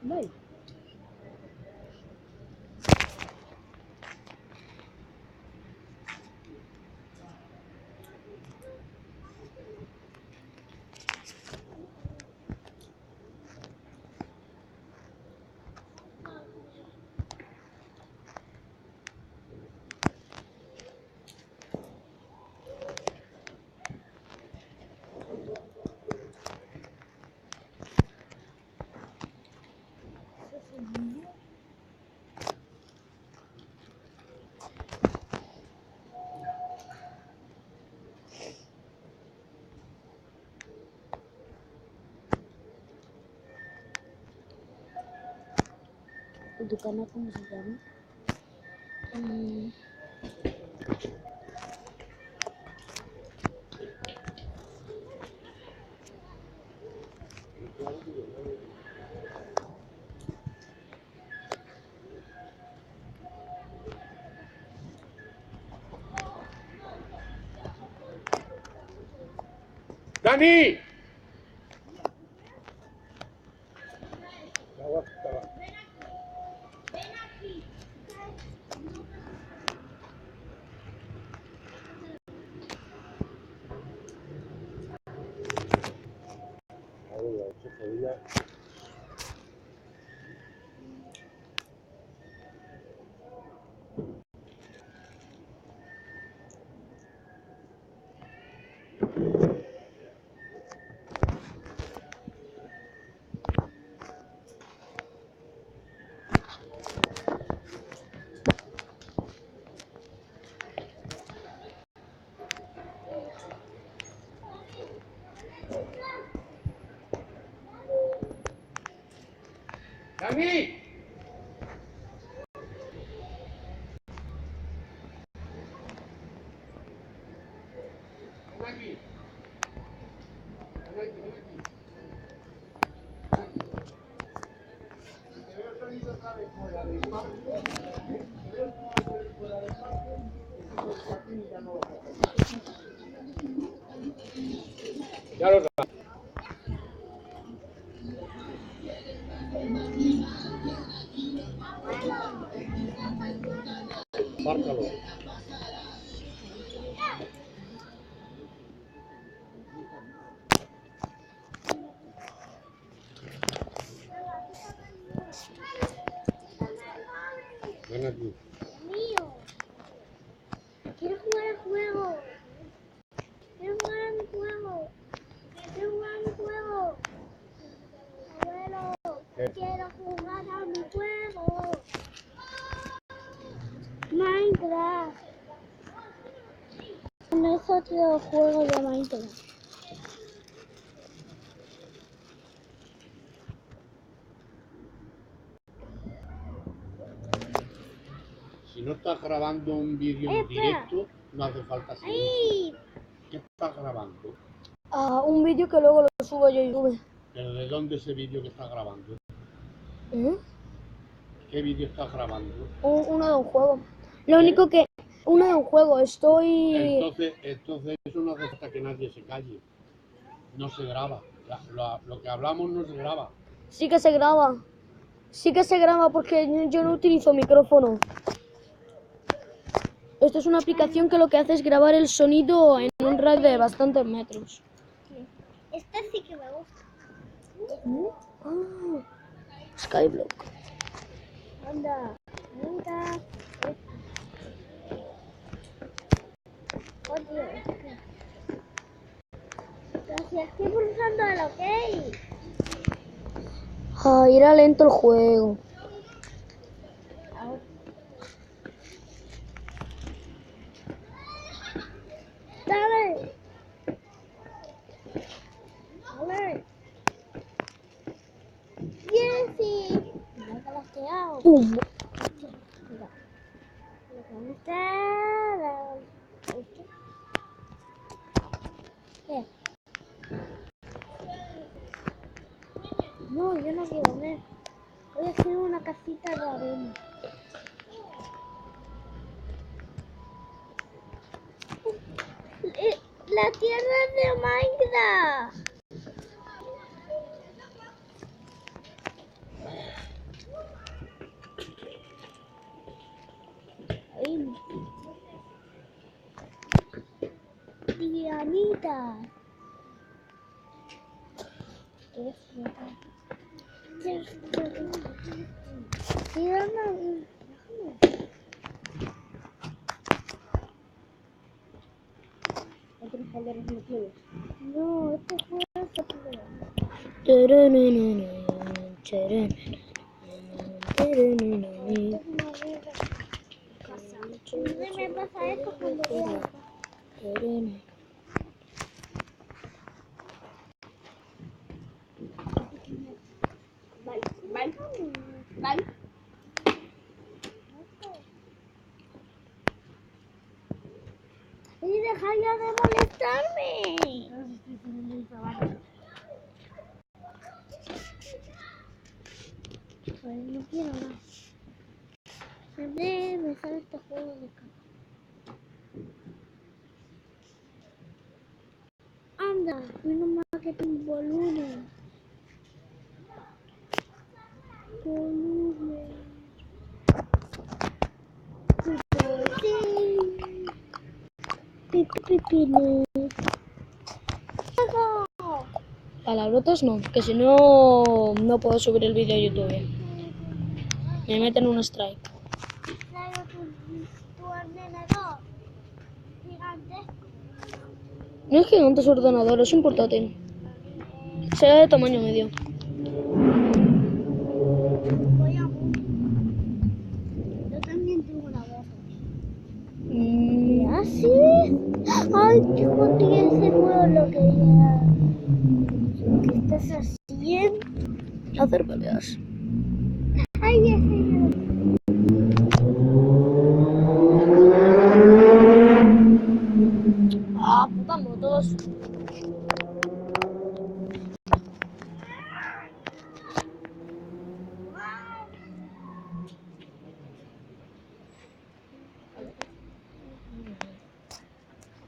Vale. ¿Tu canal cómo se llama? ¡Dani! ¡Dani! Ven aquí. Ven aquí, ven aquí. Te veo salido otra vez fuera del parque. Te veo fuera del parque. Entonces el parque ya no lo hace. Ya lo sabes. Márcalo. Ven aquí. Mío. Quiero jugar al juego. Quiero jugar a mi juego. Quiero jugar a mi juego. Abuelo, quiero jugar a mi juego. Minecraft. No es otro juego de Minecraft. Si no estás grabando un vídeo en directo, no hace falta silencio. ¡Ay! ¿Qué estás grabando? Un vídeo que luego lo subo yo a YouTube. ¿Pero de dónde ese vídeo que estás grabando? ¿Eh? ¿Qué vídeo estás grabando? Uno de un juego. Lo único que... Uno de un juego. Estoy... Entonces eso no hace falta que nadie se calle. No se graba. Lo que hablamos no se graba. Sí que se graba. Sí que se graba porque yo no utilizo micrófono. Esto es una aplicación que lo que hace es grabar el sonido en un radio de bastantes metros. Esta sí que me gusta. Skyblock. Anda, anda. Oye, pero si estoy pulsando el OK. Irá lento el juego. Dale. Dale. Jessie. Me ha galasteado. ¡Pum! Mira. Me gusta. ¿Qué? No, yo no quiero ver. Voy a hacer una casita de arena. La tierra de Minecraft. frutas. ¿Quieres frutas? ¿Quieres frutas? Sí, déjame. ¿Otros colores no quieres? No, este juego está primero. Me pasa esto cuando veo. Vale. Y deja ya de molestarme. Pues no quiero más. Me sale este juego de cama. Anda, menos mal que tengo volumen. Palabrotas no, que si no, no puedo subir el vídeo a YouTube. Me meten un strike. Traigo tu ordenador gigantesco. No es gigante su ordenador, es un portátil. Será de tamaño medio. Voy a Yo también tengo una voz. ¿Ah, sí? Ay, qué bonito ese juego lo que ya. ¿Qué estás haciendo? Hacer peleas. Ay, ese. Ah, putas motos.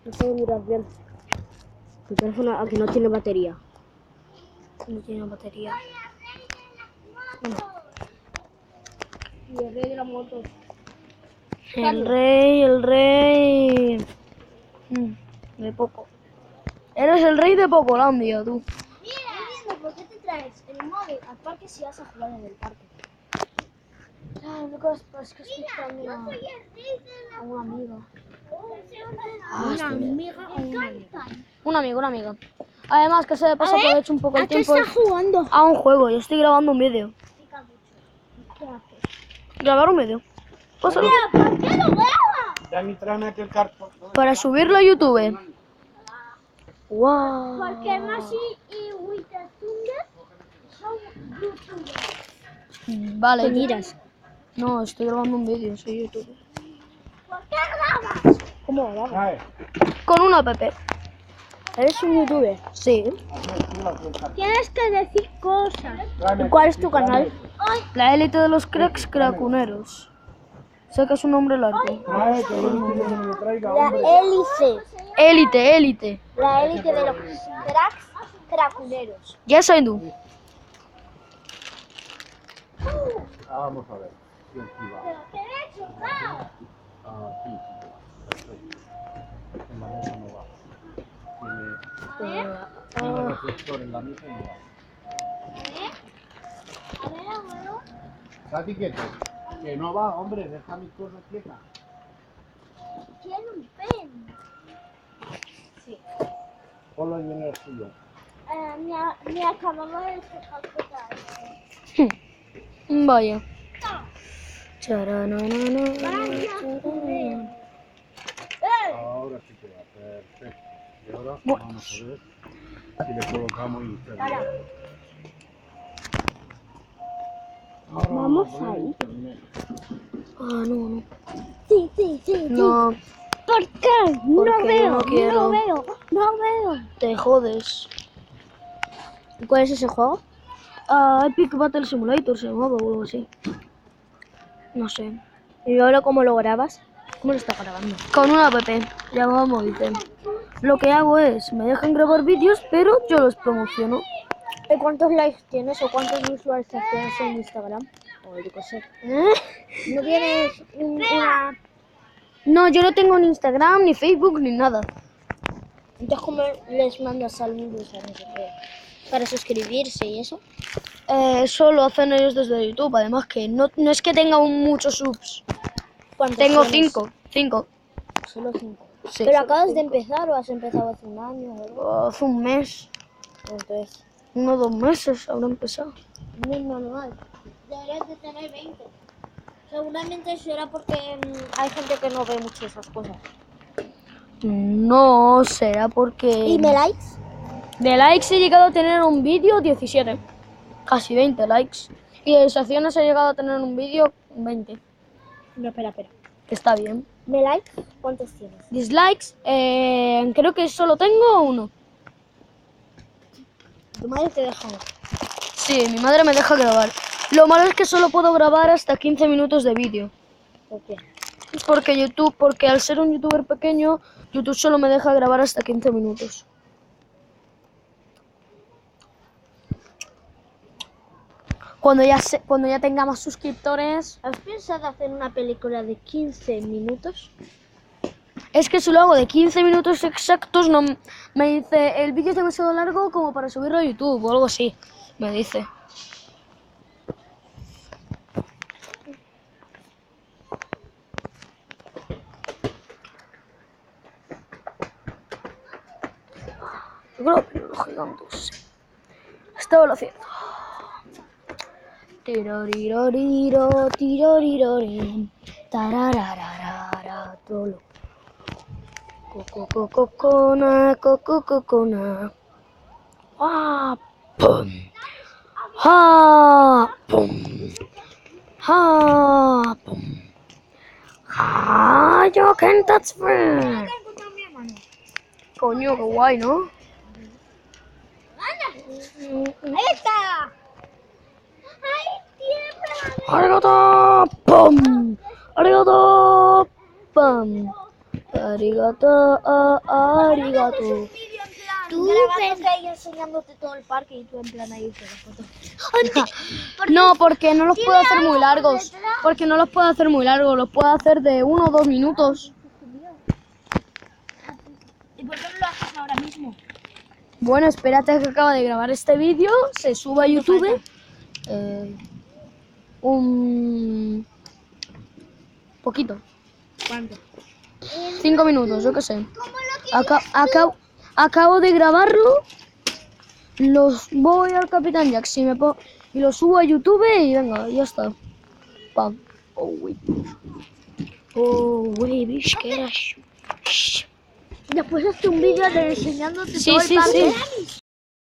No puedo mirar bien. Mi teléfono aquí no tiene batería. No tiene batería. Y el rey de la moto. El rey. De poco. Eres el rey de Pocolandia, tú. Mira, ¿por qué te traes el móvil al parque si vas a jugar en el parque? Ay, Lucas, pues que estoy esperando a un amigo. Una amiga o un amigo. Un amigo. Además que se de paso aprovecho un poco el ¿A qué tiempo estás jugando? a un juego. Yo estoy grabando un vídeo. ¿Qué haces? Grabar un vídeo. Pásalo. ¿Por qué lo grabas? Dani, tráeme aquel cartón. Para subirlo a YouTube. Wow. Porque Masi y Witatunga son youtubers. Vale. ¿Qué miras? No, estoy grabando un vídeo, soy youtuber. ¿Por qué grabas? ¿Cómo grabas? Trae. Con una app. ¿Eres un youtuber? Sí. Tienes que decir cosas. Tráeme ¿Cuál es aquel, tu canal? La élite de los cracks cracuneros. Sé que es un nombre largo. Trae, que yo no quiero que me lo traiga, La hombre. hélice. Élite. La élite de los cracks cracuneros. Yes, I do. Vamos a ver. Sí, aquí va. Pero te he chocado. Sí. Perfecto. En la mesa no va. Tiene reflector en la mesa y no va. A ver, abuelo. Estate quieto. Que no va, hombre. Deja mis cosas quietas. Quiero un pen. Ponlo en el suyo. Me acababa de sacar cosas. Vaya. Ahora sí que va. Perfecto. Y ahora vamos a ver si le colocamos internet. Ahora Vamos a poner ahí. internet. Ah, no. Sí. No, ¿Por qué? Porque yo no quiero. No veo. te jodes. ¿Cuál es ese juego? Epic Battle Simulator se llamaba o algo así. No sé. ¿Y ahora cómo lo grabas? ¿Cómo lo estás grabando? Con una app llamada Movice. Lo que hago es, me dejan grabar vídeos, pero yo los promociono. ¿Y cuántos likes tienes o cuántas visualizaciones en Instagram? O yo qué sé. ¿No tienes una... No, yo no tengo ni Instagram, ni Facebook, ni nada. Entonces, ¿cómo les mandas saludos a no sé qué? Para suscribirse y eso. Eso lo hacen ellos desde YouTube. Además que no es que tenga muchos subs. ¿Cuántos Tengo tienes? 5. Solo 5. Sí. ¿Pero acabas de empezar o has empezado hace un año o algo? Hace un mes, Entonces, 1 o 2 meses habrá empezado. no es normal. Deberías de tener 20. Seguramente será porque hay gente que no ve mucho esas cosas. No, será porque... ¿Y me likes? De likes he llegado a tener un vídeo 17. Casi 20 likes. Y de visualizaciones he llegado a tener un vídeo 20. No, espera. Que está bien. ¿Me likes? ¿Cuántos tienes? Dislikes, creo que solo tengo 1. Tu madre te deja. Sí, mi madre me deja grabar. Lo malo es que solo puedo grabar hasta 15 minutos de vídeo. ¿Por qué? Porque al ser un youtuber pequeño, YouTube solo me deja grabar hasta 15 minutos. Cuando ya tenga más suscriptores... ¿Has pensado hacer una película de 15 minutos? Es que si lo hago de 15 minutos exactos, no me dice, el vídeo es demasiado largo como para subirlo a YouTube o algo así, me dice. Yo creo que los gigantes. Estaba lo haciendo. Tiroriroriro, tirorirori, tararararara, tolo. Cocona, cocona. Ah, pum. Ah, pum. Ah, pum. Ah, you can't touch me. Coño, qué guay, ¿no? ¡Ahí está! ¡Ay, tiembla! Arigato, pum. Arigato, pum. Arigato, arigato. Tú grabándote ahí enseñándote todo el parque y tú en plan ahí con la foto. No, porque no los puedo hacer muy largos. Porque no los puedo hacer muy largos. Los puedo hacer de 1 o 2 minutos. ¿Y por qué no lo haces ahora mismo? Bueno, espérate que acaba de grabar este vídeo. Se sube a YouTube. Un poquito. ¿Cuánto? 5 minutos, yo qué sé. Acabo de grabarlo. Los voy al Capitán Jack y lo subo a YouTube y venga, ya está. Pam. Oh, wait. Oh, baby, ¿qué era? Después hazte un vídeo de enseñándote Sí, todo el sí, parque. sí.